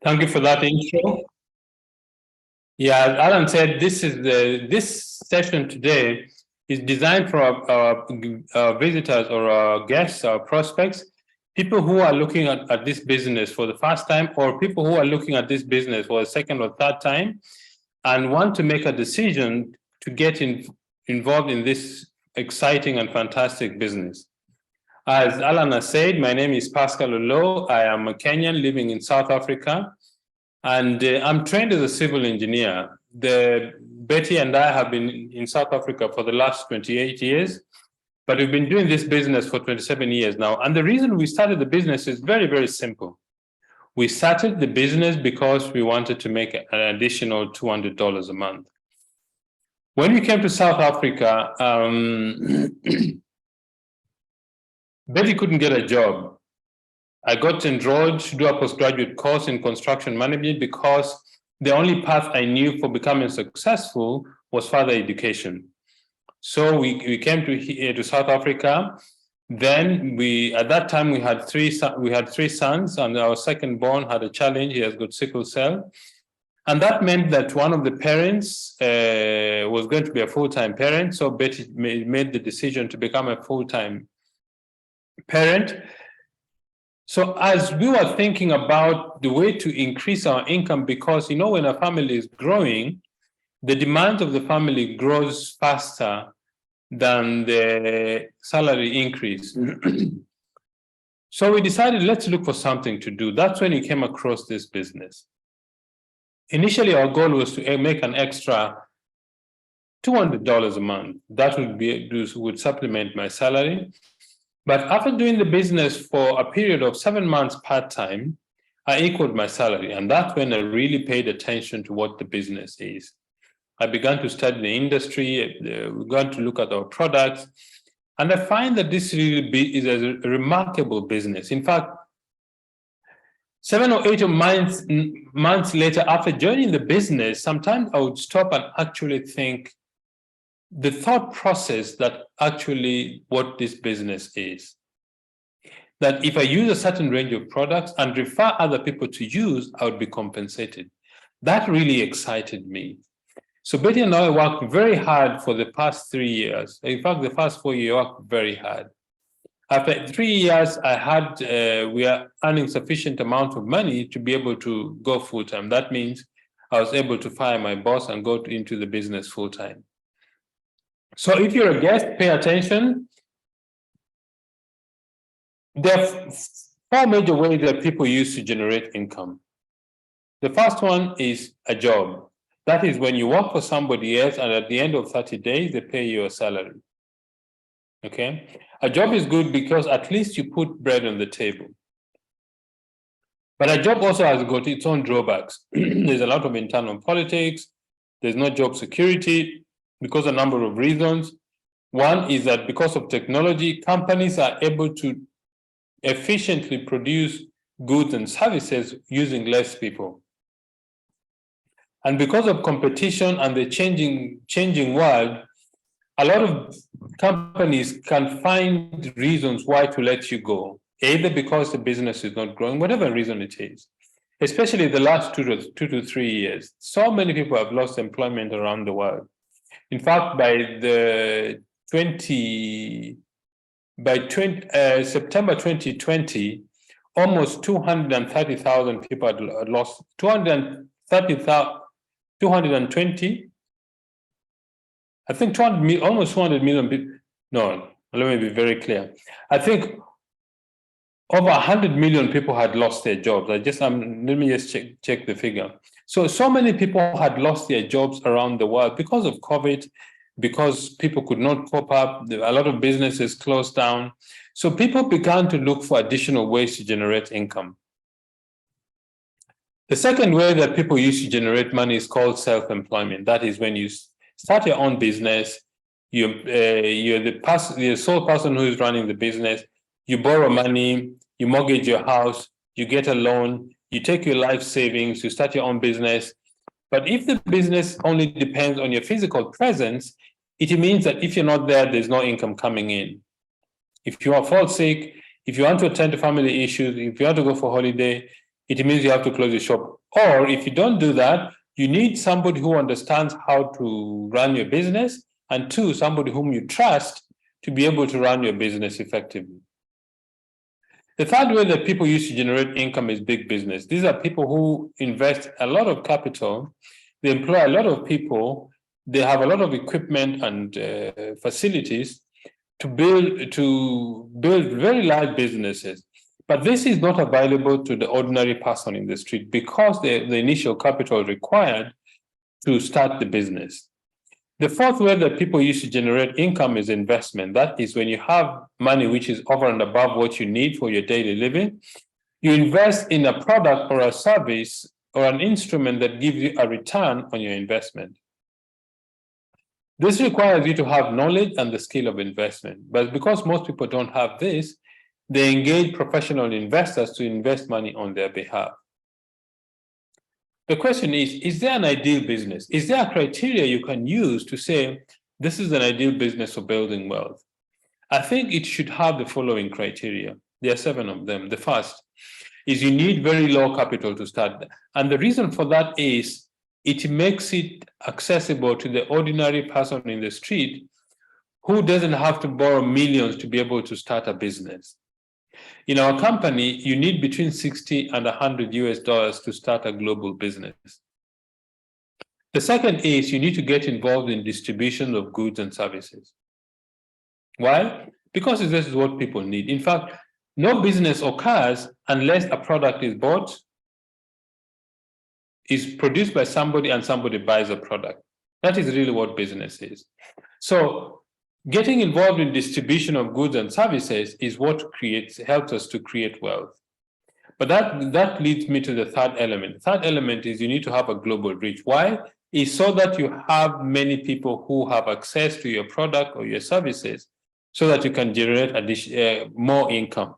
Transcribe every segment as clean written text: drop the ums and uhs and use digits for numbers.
Thank you for that intro. Yeah, as Alan said, this session today is designed for our visitors or our guests, our prospects, people who are looking at this business for the first time, or people who are looking at this business for a second or third time, and want to make a decision to get involved in this exciting and fantastic business. As Alan has said, my name is Pascal Oloo. I am a Kenyan living in South Africa. And I'm trained as a civil engineer. Betty and I have been in South Africa for the last 28 years, but we've been doing this business for 27 years now. And the reason we started the business is very, very simple. We started the business because we wanted to make an additional $200 a month. When we came to South Africa, Betty couldn't get a job. I got enrolled to do a postgraduate course in construction management because the only path I knew for becoming successful was further education. So we came to South Africa. Then at that time we had three sons, and our second born had a challenge. He has got sickle cell. And that meant that one of the parents was going to be a full-time parent. So Betty made the decision to become a full-time parent. So as we were thinking about the way to increase our income, because, when a family is growing, the demand of the family grows faster than the salary increase. So we decided, let's look for something to do. That's when we came across this business. Initially, our goal was to make an extra $200 a month. That would supplement my salary. But after doing the business for a period of 7 months part-time, I equaled my salary. And that's when I really paid attention to what the business is. I began to study the industry, we began to look at our products. And I find that this really is a remarkable business. In fact, 7 or 8 months later, after joining the business, sometimes I would stop and actually think, the thought process that actually what this business is. That if I use a certain range of products and refer other people to use, I would be compensated. That really excited me. So Betty and I worked very hard for the past 3 years. In fact, the first 4 years, I worked very hard. After 3 years, we are earning sufficient amount of money to be able to go full-time. That means I was able to fire my boss and go into the business full-time. So if you're a guest, pay attention. There are 4 major ways that people use to generate income. The first one is a job. That is when you work for somebody else, and at the end of 30 days, they pay you a salary. Okay? A job is good because at least you put bread on the table. But a job also has got its own drawbacks. There's a lot of internal politics. There's no job security, because of a number of reasons. One is that because of technology, companies are able to efficiently produce goods and services using less people. And because of competition and the changing world, a lot of companies can find reasons why to let you go, either because the business is not growing, whatever reason it is. Especially the last 2 to 3 years. So many people have lost employment around the world. In fact, by September 2020, almost 230,000 people had lost 220. I think almost 200 million people. No, let me be very clear. I think over 100 million people had lost their jobs. Let me just check the figure. So many people had lost their jobs around the world because of COVID, because people could not cope up. A lot of businesses closed down. So people began to look for additional ways to generate income. The second way that people use to generate money is called self-employment. That is when you start your own business, you're the sole person who is running the business. You borrow money, you mortgage your house, you get a loan, you take your life savings, you start your own business. But if the business only depends on your physical presence, it means that if you're not there, there's no income coming in. If you fall sick, if you want to attend to family issues, if you want to go for holiday, it means you have to close your shop. Or if you don't do that, you need somebody who understands how to run your business, and two, somebody whom you trust to be able to run your business effectively. The third way that people use to generate income is big business. These are people who invest a lot of capital, they employ a lot of people, they have a lot of equipment and facilities to build very large businesses. But this is not available to the ordinary person in the street because the initial capital required to start the business. The fourth way that people use to generate income is investment. That is when you have money which is over and above what you need for your daily living, you invest in a product or a service or an instrument that gives you a return on your investment. This requires you to have knowledge and the skill of investment. But because most people don't have this, they engage professional investors to invest money on their behalf. The question is there an ideal business? Is there a criteria you can use to say, this is an ideal business for building wealth? I think it should have the following criteria. There are 7 of them. The first is you need very low capital to start. And the reason for that is it makes it accessible to the ordinary person in the street who doesn't have to borrow millions to be able to start a business. In our company, you need between 60 and 100 US dollars to start a global business. The second is you need to get involved in distribution of goods and services. Why? Because this is what people need. In fact, no business occurs unless a product is bought, is produced by somebody, and somebody buys a product. That is really what business is. So getting involved in distribution of goods and services is what helps us to create wealth. But that leads me to the third element. The third element is you need to have a global reach. Why? It's so that you have many people who have access to your product or your services so that you can generate more income.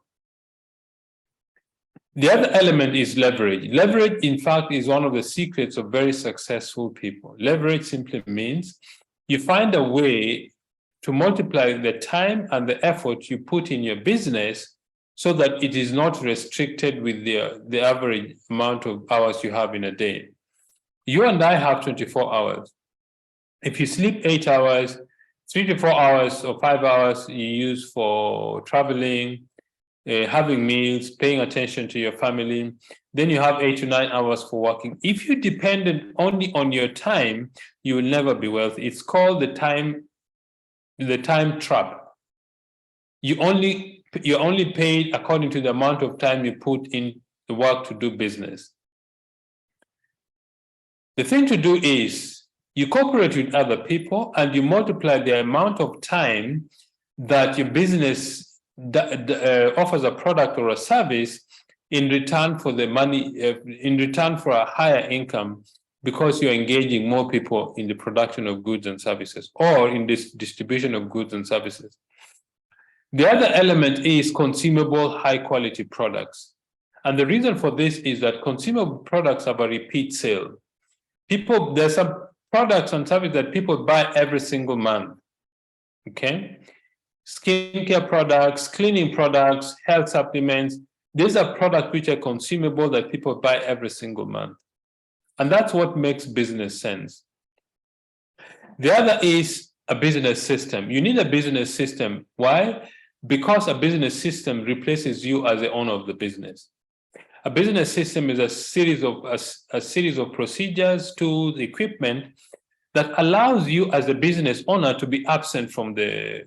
The other element is leverage. Leverage, in fact, is one of the secrets of very successful people. Leverage simply means you find a way to multiply the time and the effort you put in your business so that it is not restricted with the average amount of hours you have in a day. You and I have 24 hours. If you sleep 8 hours, 3 to 4 hours or 5 hours you use for traveling, having meals, paying attention to your family, then you have 8 to 9 hours for working. If you depended only on your time, you will never be wealthy. It's called the time trap. You're only paid according to the amount of time you put in the work to do business. The thing to do is you cooperate with other people and you multiply the amount of time that your business offers a product or a service in return for the money, in return for a higher income, because you're engaging more people in the production of goods and services or in this distribution of goods and services. The other element is consumable, high-quality products. And the reason for this is that consumable products have a repeat sale. There's some products and services that people buy every single month, okay? Skincare products, cleaning products, health supplements. These are products which are consumable that people buy every single month. And that's what makes business sense. The other is a business system. You need a business system. Why? Because a business system replaces you as the owner of the business. A business system is a series of procedures, tools, equipment that allows you as a business owner to be absent from the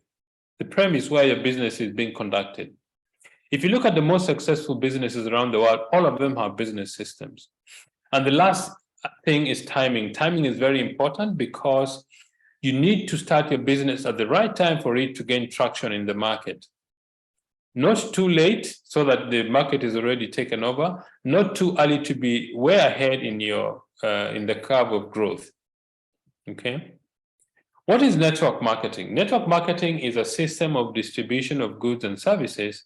premise where your business is being conducted. If you look at the most successful businesses around the world, all of them have business systems. And the last thing is timing. Timing is very important because you need to start your business at the right time for it to gain traction in the market. Not too late so that the market is already taken over, not too early to be way ahead in the curve of growth. Okay. What is network marketing? Network marketing is a system of distribution of goods and services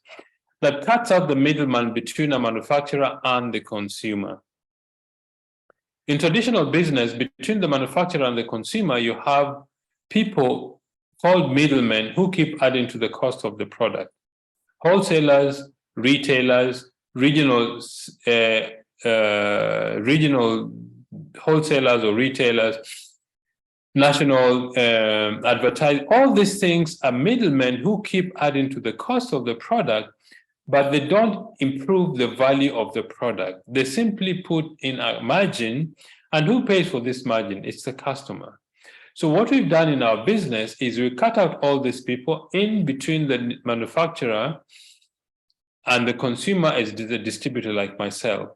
that cuts out the middleman between a manufacturer and the consumer. In traditional business, between the manufacturer and the consumer, you have people called middlemen who keep adding to the cost of the product. Wholesalers, retailers, regional regional wholesalers or retailers, national advertising. All these things are middlemen who keep adding to the cost of the product, but they don't improve the value of the product. They simply put in a margin, and who pays for this margin? It's the customer. So what we've done in our business is we cut out all these people in between the manufacturer and the consumer as the distributor like myself.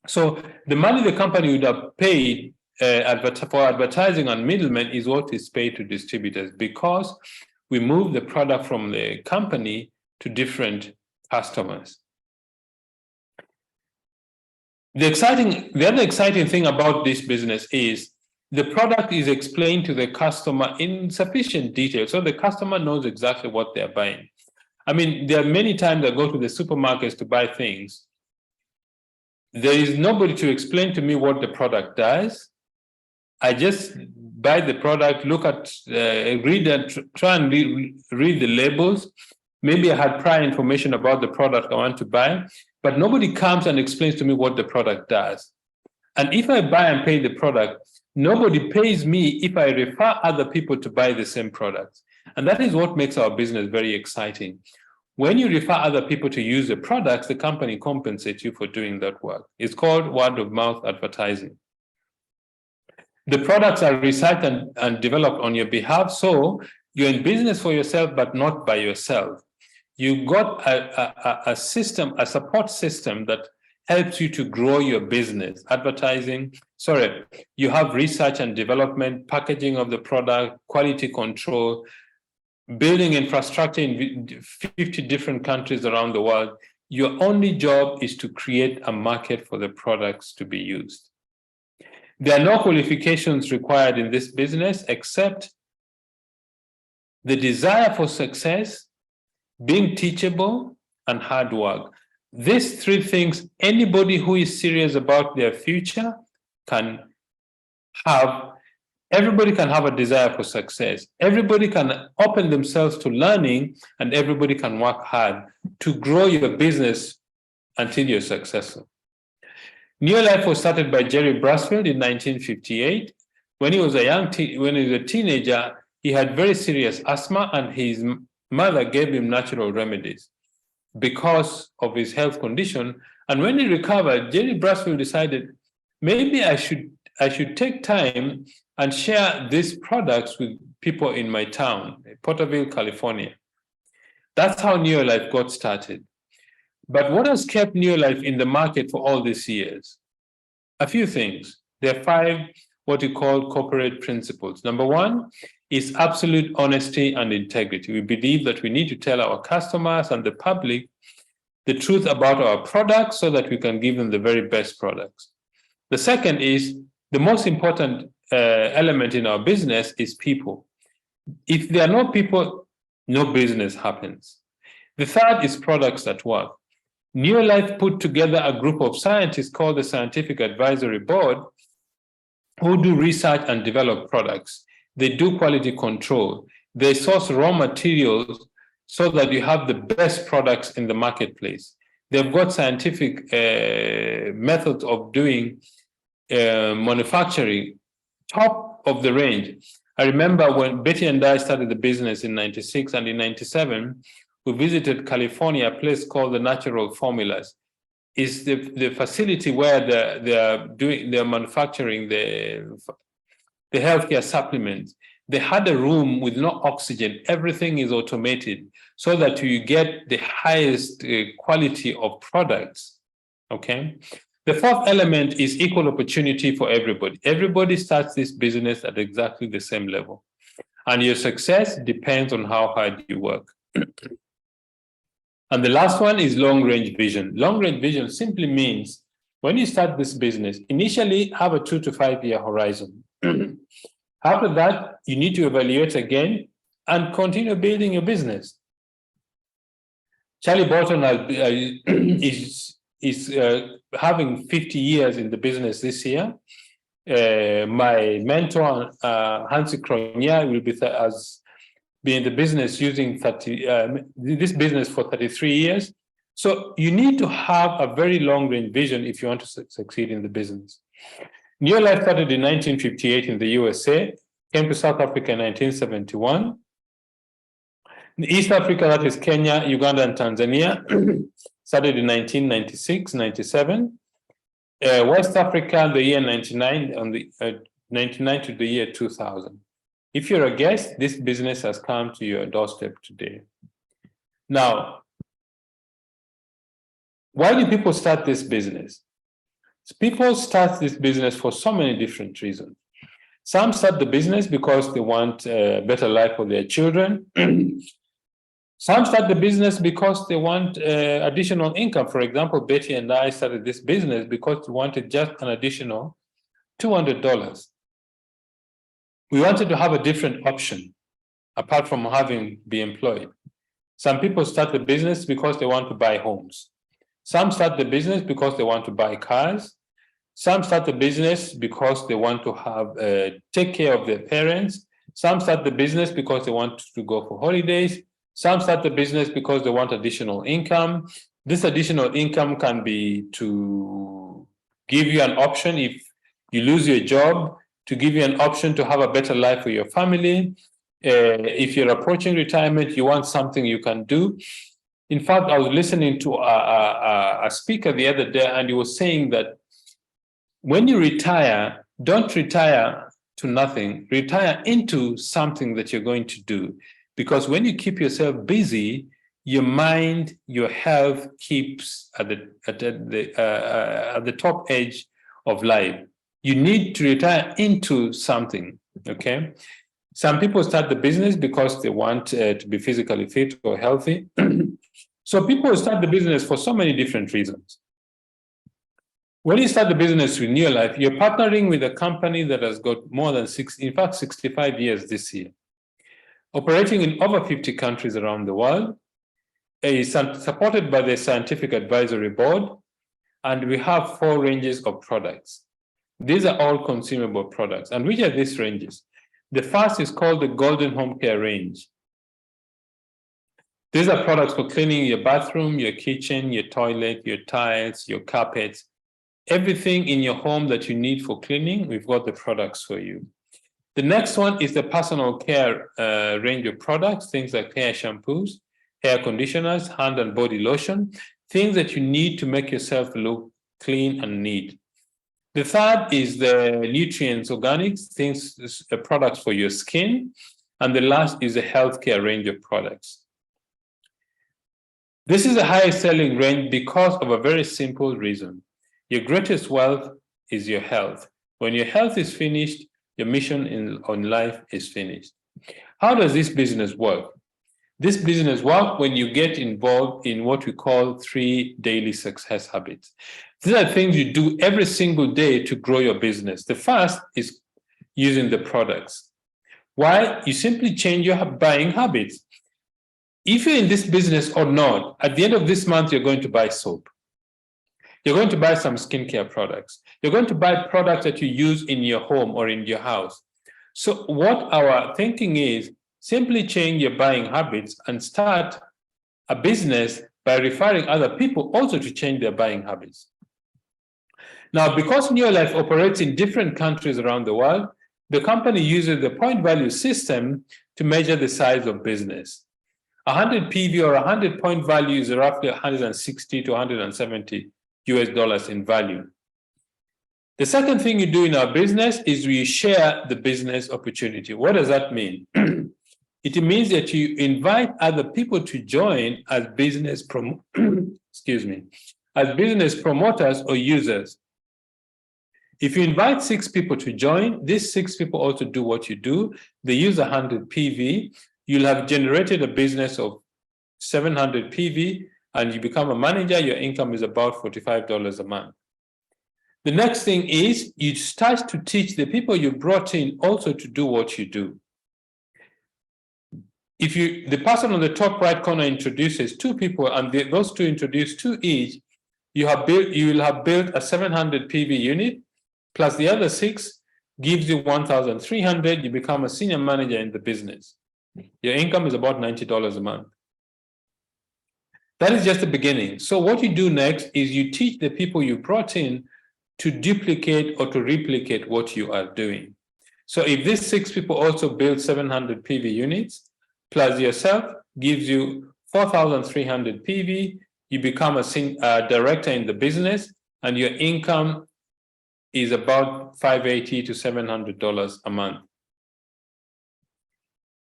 So the money the company would have paid for advertising on middlemen is what is paid to distributors, because we move the product from the company to different customers. The other exciting thing about this business is the product is explained to the customer in sufficient detail, so the customer knows exactly what they're buying. I mean, there are many times I go to the supermarkets to buy things. There is nobody to explain to me what the product does. I just buy the product, look at, read and try and read the labels. Maybe I had prior information about the product I want to buy, but nobody comes and explains to me what the product does. And if I buy and pay the product, nobody pays me if I refer other people to buy the same product. And that is what makes our business very exciting. When you refer other people to use the products, the company compensates you for doing that work. It's called word of mouth advertising. The products are researched and developed on your behalf, so you're in business for yourself, but not by yourself. You've got a system, a support system that helps you to grow your business. You have research and development, packaging of the product, quality control, building infrastructure in 50 different countries around the world. Your only job is to create a market for the products to be used. There are no qualifications required in this business except the desire for success, being teachable, and hard work. These three things, anybody who is serious about their future can have. Everybody can have a desire for success. Everybody can open themselves to learning, and everybody can work hard to grow your business until you're successful. Neolife was started by Jerry Brasfield in 1958. When he was a teenager, he had very serious asthma, and his mother gave him natural remedies because of his health condition. And when he recovered, Jerry Brasfield decided, maybe I should take time and share these products with people in my town, Porterville, California. That's how Neolife got started. But what has kept Neolife in the market for all these years? A few things. There are 5 what you call corporate principles. Number 1 is absolute honesty and integrity. We believe that we need to tell our customers and the public the truth about our products so that we can give them the very best products. The second is the most important element in our business is people. If there are no people, no business happens. The third is products that work. Neolife put together a group of scientists called the Scientific Advisory Board who do research and develop products. They do quality control. They source raw materials so that you have the best products in the marketplace. They've got scientific methods of doing manufacturing, top of the range. I remember when Betty and I started the business in 96, and in 97, we visited California, a place called the Natural Formulas. It's the facility where they're manufacturing the healthcare supplements. They had a room with no oxygen. Everything is automated so that you get the highest quality of products, okay? The fourth element is equal opportunity for everybody. Everybody starts this business at exactly the same level. And your success depends on how hard you work. And the last one is long-range vision. Long-range vision simply means when you start this business, initially have a 2 to 5 year horizon. After that, you need to evaluate again and continue building your business. Charlie Bolton is having 50 years in the business this year. My mentor, Hansi Kronia, has been in the business using this business for 33 years. So you need to have a very long-range vision if you want to succeed in the business. Neolife started in 1958 in the USA, came to South Africa in 1971. In East Africa, that is Kenya, Uganda, and Tanzania, started in 1996, 97. West Africa, the year 99, 99 to the year 2000. If you're a guest, this business has come to your doorstep today. Now, why do people start this business? People start this business for so many different reasons. Some start the business because they want a better life for their children. Some start the business because they want additional income. For example, Betty and I started this business because we wanted just an additional $200. We wanted to have a different option apart from having be employed. Some people start the business because they want to buy homes. Some start the business because they want to buy cars. Some start the business because they want to have take care of their parents. Some start the business because they want to go for holidays. Some start the business because they want additional income. This additional income can be to give you an option if you lose your job, to give you an option to have a better life for your family. If you're approaching retirement, you want something you can do. In fact, I was listening to a speaker the other day, and he was saying that when you retire, don't retire to nothing, retire into something that you're going to do. Because when you keep yourself busy, your mind, your health keeps at the top edge of life. You need to retire into something, okay? Some people start the business because they want to be physically fit or healthy. So people start the business for so many different reasons. When you start the business with Neolife, you're partnering with a company that has got more than 65 years this year, operating in over 50 countries around the world, is supported by the Scientific Advisory Board, and we have 4 ranges of products. These are all consumable products. And which are these ranges? The first is called the Golden Home Care range. These are products for cleaning your bathroom, your kitchen, your toilet, your tiles, your carpets, everything in your home that you need for cleaning, we've got the products for you. The next one is the personal care range of products, things like hair shampoos, hair conditioners, hand and body lotion, things that you need to make yourself look clean and neat. The third is the nutrients, organics, things, products for your skin. And the last is the healthcare range of products. This is the highest selling range because of a very simple reason. Your greatest wealth is your health. When your health is finished, your mission on life is finished. How does this business work? This business works when you get involved in what we call 3 daily success habits. These are things you do every single day to grow your business. The first is using the products. Why? You simply change your buying habits. If you're in this business or not, at the end of this month, you're going to buy soap. You're going to buy some skincare products. You're going to buy products that you use in your home or in your house. So what our thinking is, simply change your buying habits and start a business by referring other people also to change their buying habits. Now, because Neolife operates in different countries around the world, the company uses the point value system to measure the size of business. 100 PV or 100 point value is roughly 160 to 170 US dollars in value. The second thing you do in our business is we share the business opportunity. What does that mean? It means that you invite other people to join as business as business promoters or users. If you invite 6 people to join, these 6 people also do what you do. They use 100 PV. You'll have generated a business of 700 PV, and you become a manager. Your income is about $45 a month. The next thing is you start to teach the people you brought in also to do what you do. If the person on the top right corner introduces 2 people and those 2 introduce 2 each, you will have built a 700 PV unit, plus the other 6 gives you 1,300. You become a senior manager in the business. Your income is about $90 a month. That is just the beginning. So what you do next is you teach the people you brought in to duplicate or to replicate what you are doing. So if these 6 people also build 700 PV units, plus yourself gives you 4,300 PV, you become a director in the business, and your income is about $580 to $700 a month.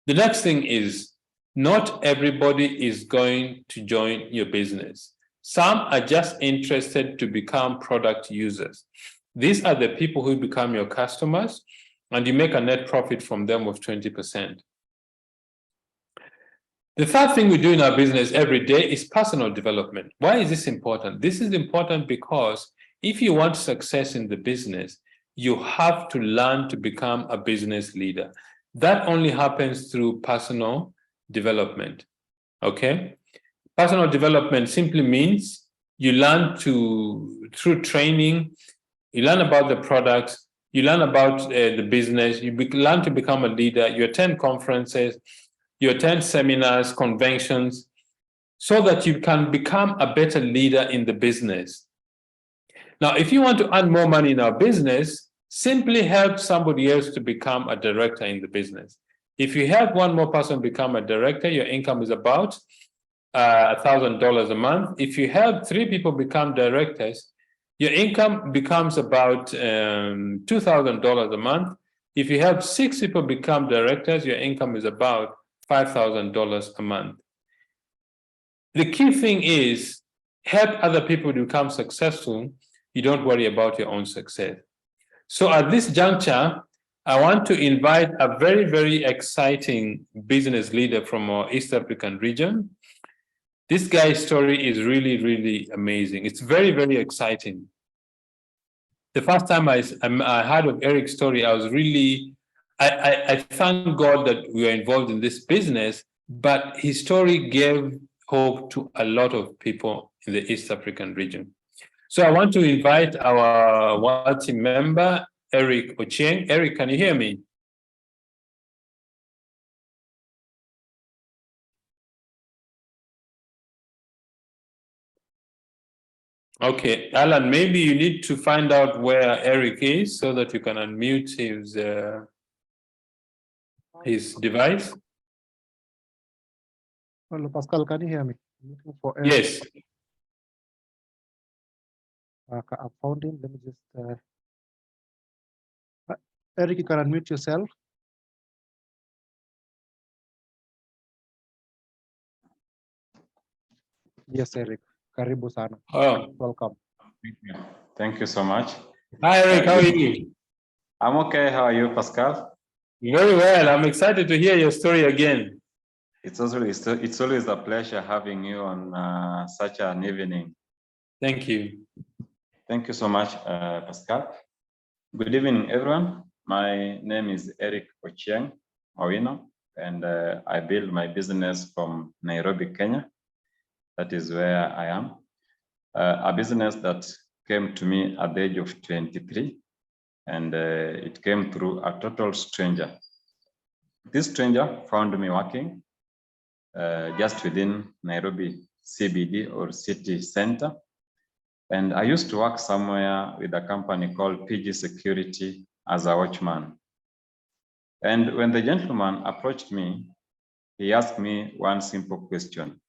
The next thing is, not everybody is going to join your business. Some are just interested to become product users. These are the people who become your customers, and you make a net profit from them of 20%. The third thing we do in our business every day is personal development. Why is this important? This is important because if you want success in the business, you have to learn to become a business leader. That only happens through personal development, okay? Personal development simply means you learn through training, you learn about the products, you learn about the business, you learn to become a leader, you attend conferences, you attend seminars, conventions, so that you can become a better leader in the business. Now, if you want to earn more money in our business, simply help somebody else to become a director in the business. If you help one more person become a director, your income is about $1,000 a month. If you help 3 people become directors, your income becomes about $2,000 a month. If you help 6 people become directors, your income is about $5,000 a month. The key thing is help other people to become successful. You don't worry about your own success. So at this juncture, I want to invite a very, very exciting business leader from our East African region. This guy's story is really, really amazing. It's very, very exciting. The first time I heard of Eric's story, I was really, I thank God that we are involved in this business, but his story gave hope to a lot of people in the East African region. So I want to invite our World Team member, Eric Ochieng. Eric, can you hear me? Okay, Alan, maybe you need to find out where Eric is so that you can unmute his device. Hello, Pascal, can you hear me? I'm looking for Eric. Yes. I found him. Let me just. Eric, you can unmute yourself. Yes, Eric. Karibu sana. Oh, Welcome. Thank you so much. hi, Eric. How are you? I'm okay. How are you, Pascal? Very well. I'm excited to hear your story again. It's always a pleasure having you on such an evening. Thank you. Thank you so much, Pascal. Good evening, everyone. My name is Eric Ochieng Owino, and I build my business from Nairobi, Kenya. That is where I am. A business that came to me at the age of 23, and it came through a total stranger. This stranger found me working just within Nairobi CBD or city center. And I used to work somewhere with a company called PG Security as a watchman. And when the gentleman approached me, he asked me one simple question.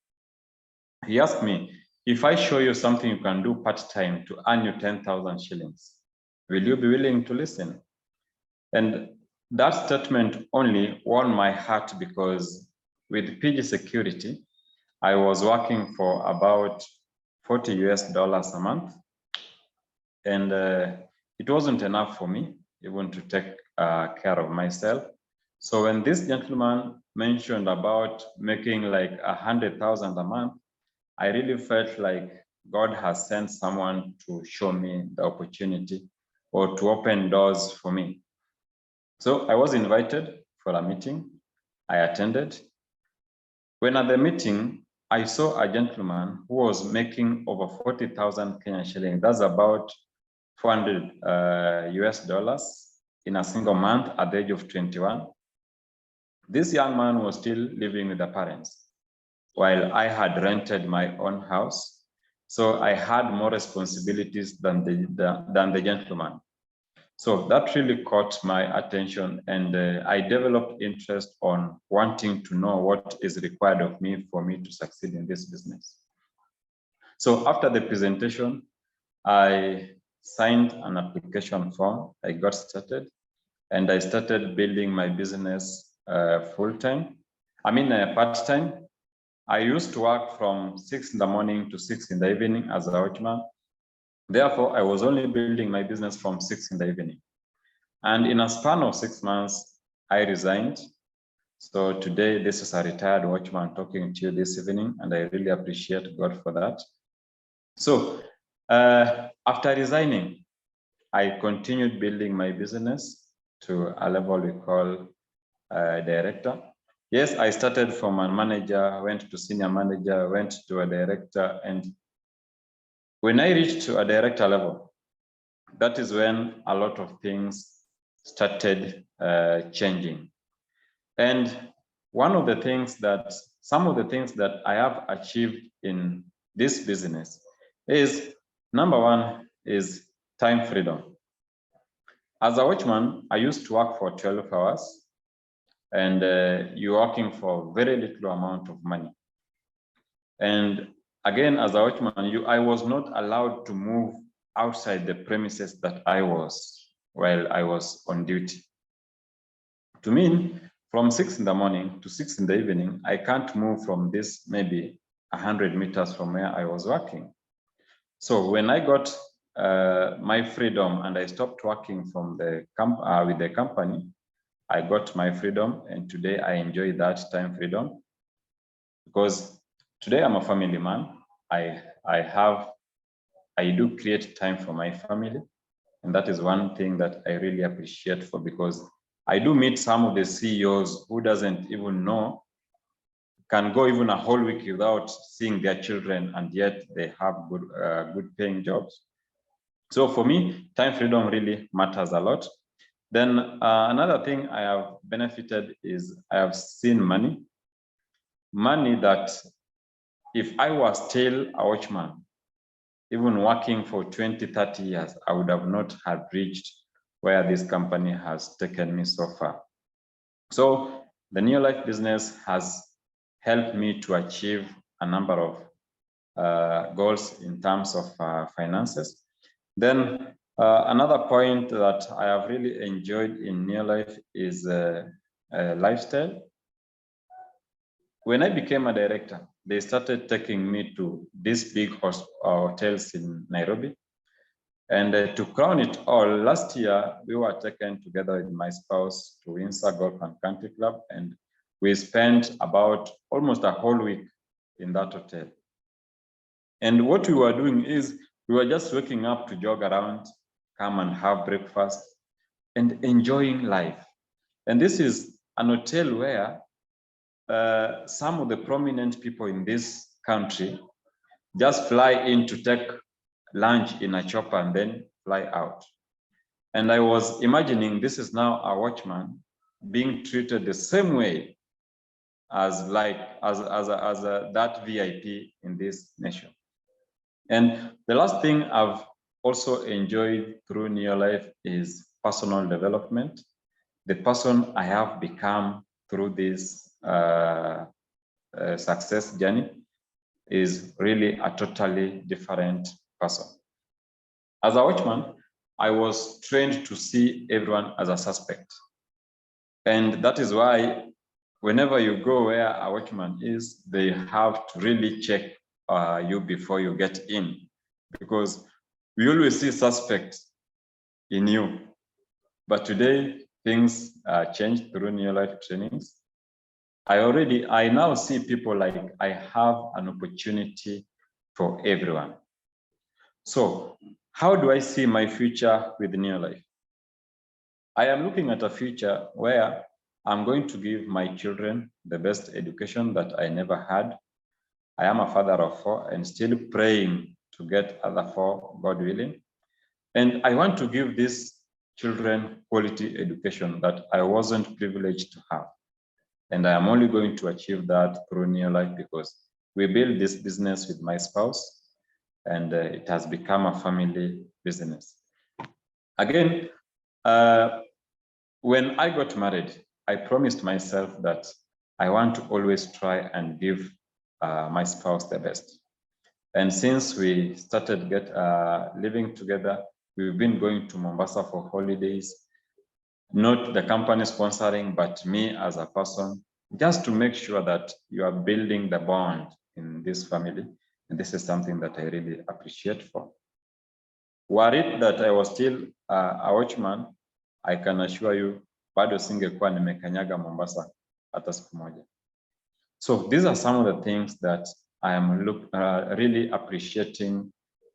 He asked me, if I show you something you can do part-time to earn you 10,000 shillings, will you be willing to listen? And that statement only won my heart, because with PG Security, I was working for about $40 a month. And it wasn't enough for me even to take care of myself. So when this gentleman mentioned about making like 100,000 a month, I really felt like God has sent someone to show me the opportunity or to open doors for me. So I was invited for a meeting. I attended. When at the meeting, I saw a gentleman who was making over 40,000 Kenyan shillings. That's about $400 US in a single month at the age of 21. This young man was still living with the parents. while I had rented my own house. So I had more responsibilities than the gentleman. So that really caught my attention, and I developed interest on wanting to know what is required of me for me to succeed in this business. So after the presentation, I signed an application form, I got started, and I started building my business full-time. Part-time. I used to work from 6 in the morning to 6 in the evening as a watchman. Therefore, I was only building my business from 6 in the evening. And in a span of 6 months, I resigned. So today, this is a retired watchman talking to you this evening, and I really appreciate God for that. So after resigning, I continued building my business to a level we call director. Yes, I started from a manager, went to senior manager, went to a director. And when I reached a director level, that is when a lot of things started changing. And some of the things that I have achieved in this business is, number one is time freedom. As a watchman, I used to work for 12 hours, and you're working for very little amount of money. And again, as a watchman, I was not allowed to move outside the premises that I was while I was on duty. To me, from 6 in the morning to 6 in the evening, I can't move from this maybe 100 meters from where I was working. So when I got my freedom and I stopped working from with the company, I got my freedom, and today I enjoy that time freedom, because today I'm a family man. I do create time for my family, and that is one thing that I really appreciate for, because I do meet some of the CEOs who doesn't even know, can go even a whole week without seeing their children, and yet they have good paying jobs. So for me, time freedom really matters a lot. Then another thing I have benefited is I have seen money that if I was still a watchman, even working for 20, 30 years, I would have not have reached where this company has taken me so far. So the Neolife business has helped me to achieve a number of goals in terms of finances. Then another point that I have really enjoyed in Neolife is lifestyle. When I became a director, they started taking me to these big hotels in Nairobi. And to crown it all, last year, we were taken together with my spouse to Windsor Golf and Country Club, and we spent about almost a whole week in that hotel. And what we were doing is, we were just waking up to jog around, come and have breakfast, and enjoying life. And this is an hotel where some of the prominent people in this country just fly in to take lunch in a chopper and then fly out. And I was imagining this is now a watchman being treated the same way as that VIP in this nation. And the last thing I've also enjoyed through Neolife is personal development. The person I have become through this success journey is really a totally different person. As a watchman, I was trained to see everyone as a suspect. And that is why whenever you go where a watchman is, they have to really check you before you get in, because we always see suspects in you. But today, things changed through Neolife trainings. I now see people like I have an opportunity for everyone. So how do I see my future with Neolife? I am looking at a future where I'm going to give my children the best education that I never had. I am a father of 4 and still praying to get other 4, God willing. And I want to give these children quality education that I wasn't privileged to have. And I am only going to achieve that through New Life because we built this business with my spouse and it has become a family business. Again, when I got married, I promised myself that I want to always try and give my spouse the best. And since we started living together, we've been going to Mombasa for holidays, not the company sponsoring, but me as a person, just to make sure that you are building the bond in this family. And this is something that I really appreciate for. Were it that I was still a watchman, I can assure you, bado singekuwa nimekanyaga Mombasa hata siku moja. So these are some of the things that I am really appreciating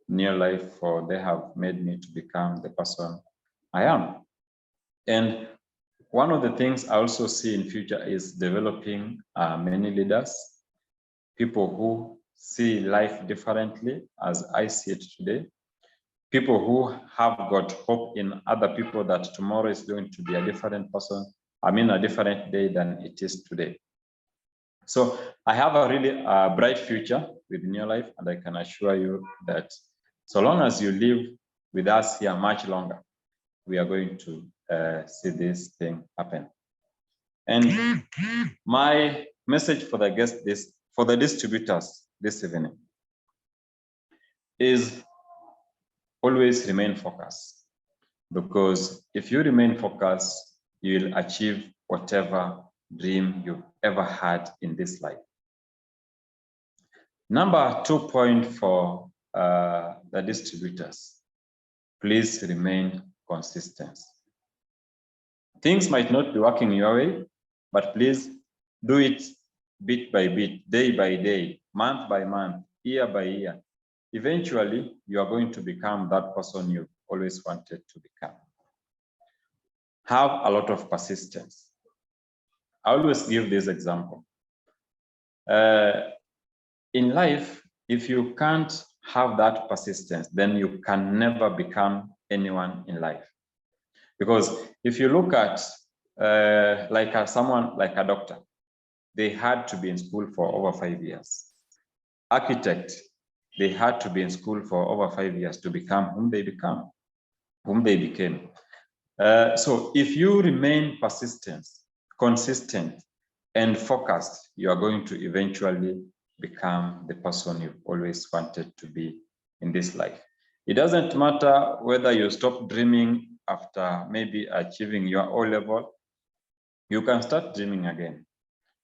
New Life for. They have made me to become the person I am. And one of the things I also see in future is developing many leaders, people who see life differently as I see it today, people who have got hope in other people that tomorrow is going to be a different person, a different day than it is today. So I have a really bright future with New Life, and I can assure you that so long as you live with us here much longer, we are going to see this thing happen. And my message for the guests, for the distributors this evening, is always remain focused. Because if you remain focused, you will achieve whatever dream you've ever had in this life. Number 2 point for the distributors, please remain consistent. Things might not be working your way, but please do it bit by bit, day by day, month by month, year by year. Eventually, you are going to become that person you always wanted to become. Have a lot of persistence. I always give this example. In life, if you can't have that persistence, then you can never become anyone in life. Because if you look at someone like a doctor, they had to be in school for over 5 years. Architect, they had to be in school for over 5 years to become whom they became. So if you remain persistent, consistent, and focused, you are going to eventually become the person you've always wanted to be in this life. It doesn't matter whether you stop dreaming after maybe achieving your O level, you can start dreaming again.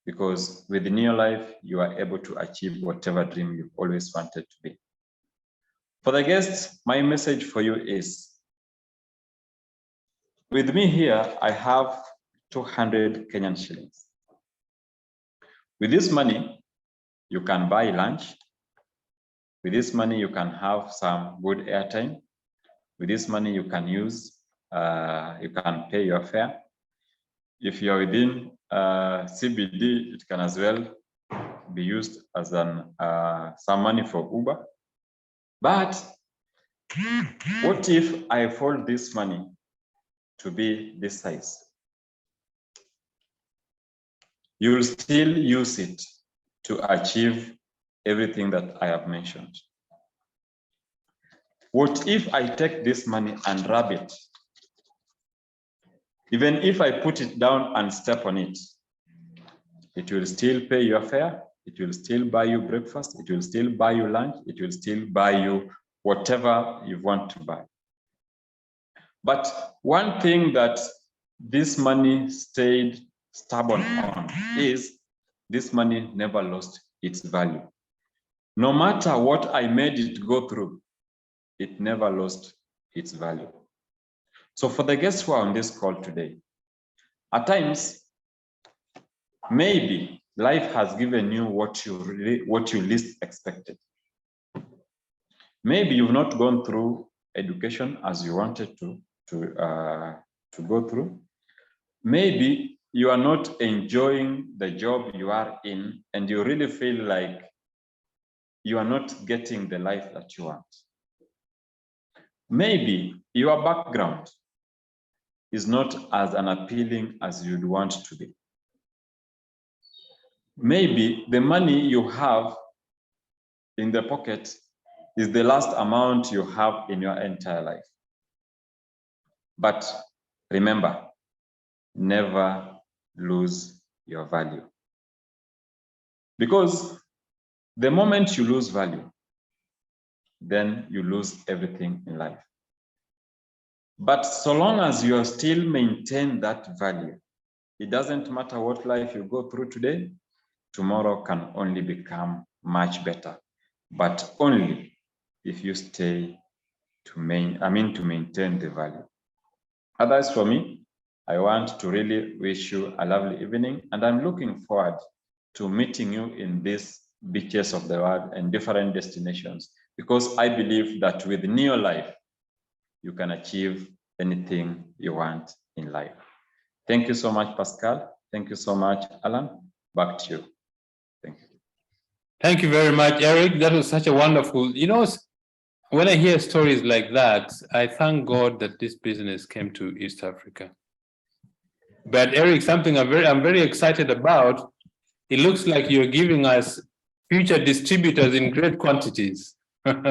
Because with the New Life, you are able to achieve whatever dream you've always wanted to be. For the guests, my message for you is, with me here, I have 200 Kenyan shillings. With this money, you can buy lunch. With this money, you can have some good airtime. With this money, you can use, you can pay your fare. If you're within CBD, it can as well be used as some money for Uber. But what if I fold this money to be this size? You will still use it to achieve everything that I have mentioned. What if I take this money and rub it? Even if I put it down and step on it, it will still pay your fare, it will still buy you breakfast, it will still buy you lunch, it will still buy you whatever you want to buy. But one thing that this money stayed stubborn on is this money never lost its value. No matter what I made it go through, it never lost its value. So for the guests who are on this call today, at times, maybe life has given you what you least expected. Maybe you've not gone through education as you wanted to go through. Maybe you are not enjoying the job you are in and you really feel like you are not getting the life that you want. Maybe your background is not as unappealing as you'd want to be. maybe the money you have in the pocket is the last amount you have in your entire life. But remember, never lose your value. Because the moment you lose value, then you lose everything in life. But so long as you still maintain that value, it doesn't matter what life you go through today, tomorrow can only become much better, but only if you stay to maintain the value. Otherwise, for me, I want to really wish you a lovely evening, and I'm looking forward to meeting you in these beaches of the world and different destinations, because I believe that with Neo Life, you can achieve anything you want in life. Thank you so much, Pascal. Thank you so much, Alan. Back to you. Thank you. Thank you very much, Eric. That was such a wonderful, when I hear stories like that, I thank God that this business came to East Africa. But Eric, something I'm very excited about, it looks like you're giving us future distributors in great quantities. Thank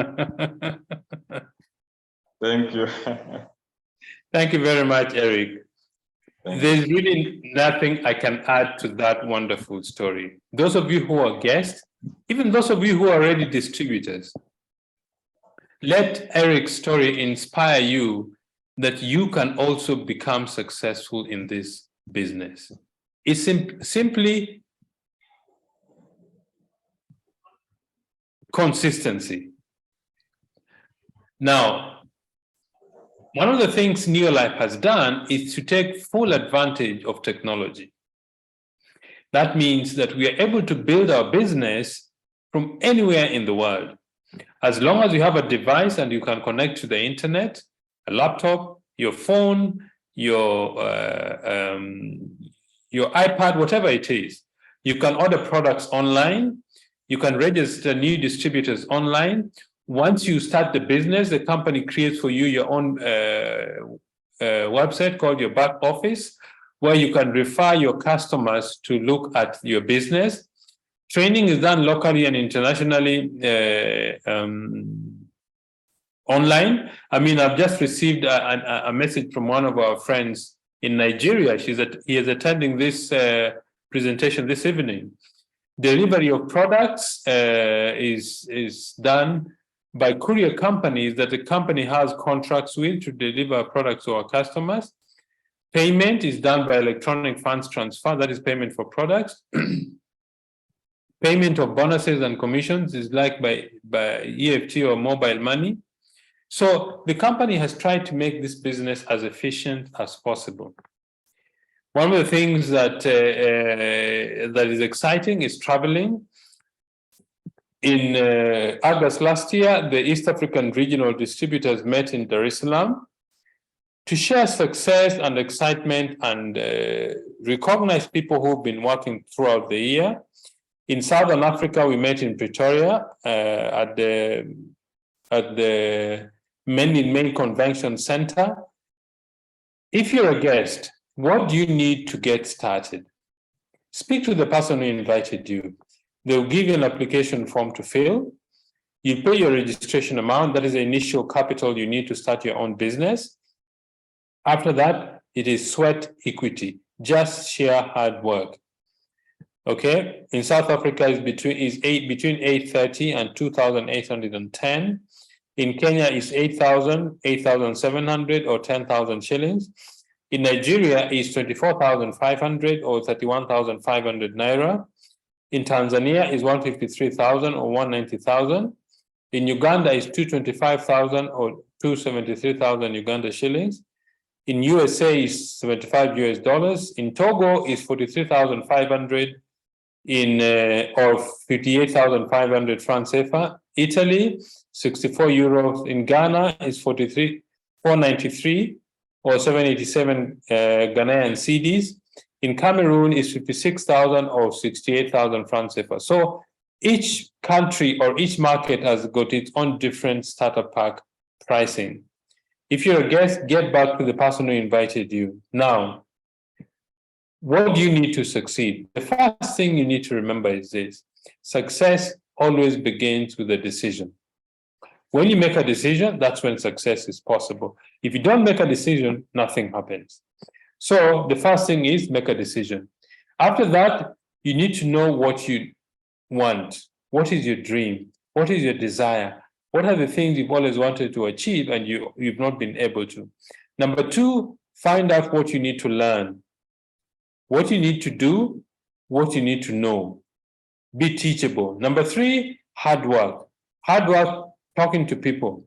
you. Thank you very much, Eric. There's really nothing I can add to that wonderful story. Those of you who are guests, even those of you who are already distributors, let Eric's story inspire you that you can also become successful in this business. It's simply consistency. Now, one of the things Neolife has done is to take full advantage of technology. That means that we are able to build our business from anywhere in the world. As long as you have a device and you can connect to the internet, a laptop, your phone, your iPad, whatever it is, you can order products online. You can register new distributors online. Once you start the business, the company creates for you your own website called your back office, where you can refer your customers to look at your business. Training is done locally and internationally online. I mean, I've just received a message from one of our friends in Nigeria. He is attending this presentation this evening. Delivery of products is done by courier companies that the company has contracts with to deliver products to our customers. Payment is done by electronic funds transfer, that is payment for products. Payment of bonuses and commissions is like by EFT or mobile money. So the company has tried to make this business as efficient as possible. One of the things that is exciting is traveling. In August last year, the East African regional distributors met in Dar es Salaam to share success and excitement and recognize people who've been working throughout the year. In Southern Africa, we met in Pretoria at the main convention center. If you're a guest, what do you need to get started? Speak to the person who invited you. They'll give you an application form to fill. You pay your registration amount. That is the initial capital you need to start your own business. After that, it is sweat equity, just sheer hard work. Okay, in South Africa is between 830 and 2,810. In Kenya is 8,000, 8,700 or 10,000 shillings. In Nigeria is 24,500 or 31,500 naira. In Tanzania is 153,000 or 190,000. In Uganda is 225,000 or 273,000 Uganda shillings. In USA is 75 US dollars. In Togo is 43,500 or 58,500 francs CFA. Italy, 64 euros. In Ghana is 493 or 787 Ghanaian cedis. In Cameroon is 56,000 or 68,000 francs CFA. So each country or each market has got its own different starter pack pricing. If you're a guest, get back to the person who invited you. Now, what do you need to succeed? The first thing you need to remember is this: success always begins with a decision. When you make a decision, that's when success is possible. If you don't make a decision, nothing happens. So the first thing is make a decision. After that, you need to know what you want. What is your dream? What is your desire? What are the things you've always wanted to achieve and you've not been able to? Number two, find out what you need to learn, what you need to do, what you need to know. Be teachable. Number three, hard work. Hard work, talking to people.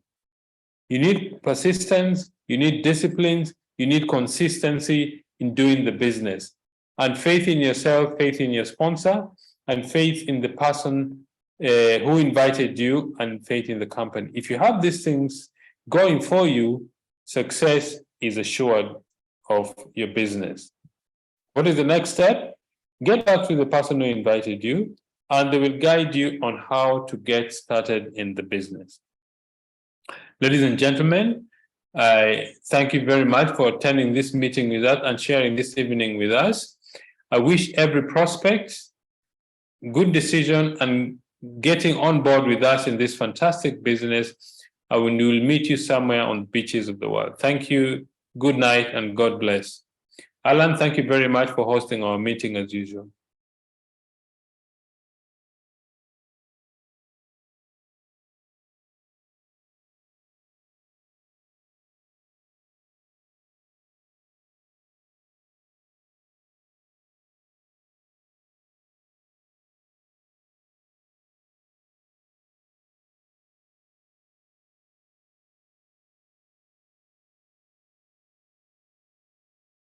You need persistence, you need disciplines, you need consistency in doing the business. And faith in yourself, faith in your sponsor, and faith in the person who invited you, and faith in the company. If you have these things going for you, success is assured of your business. What is the next step? Get back to the person who invited you, and they will guide you on how to get started in the business. Ladies and gentlemen, I thank you very much for attending this meeting with us and sharing this evening with us. I wish every prospect good decision and getting on board with us in this fantastic business. I will meet you somewhere on the beaches of the world. Thank you. Good night and God bless. Alan, thank you very much for hosting our meeting as usual.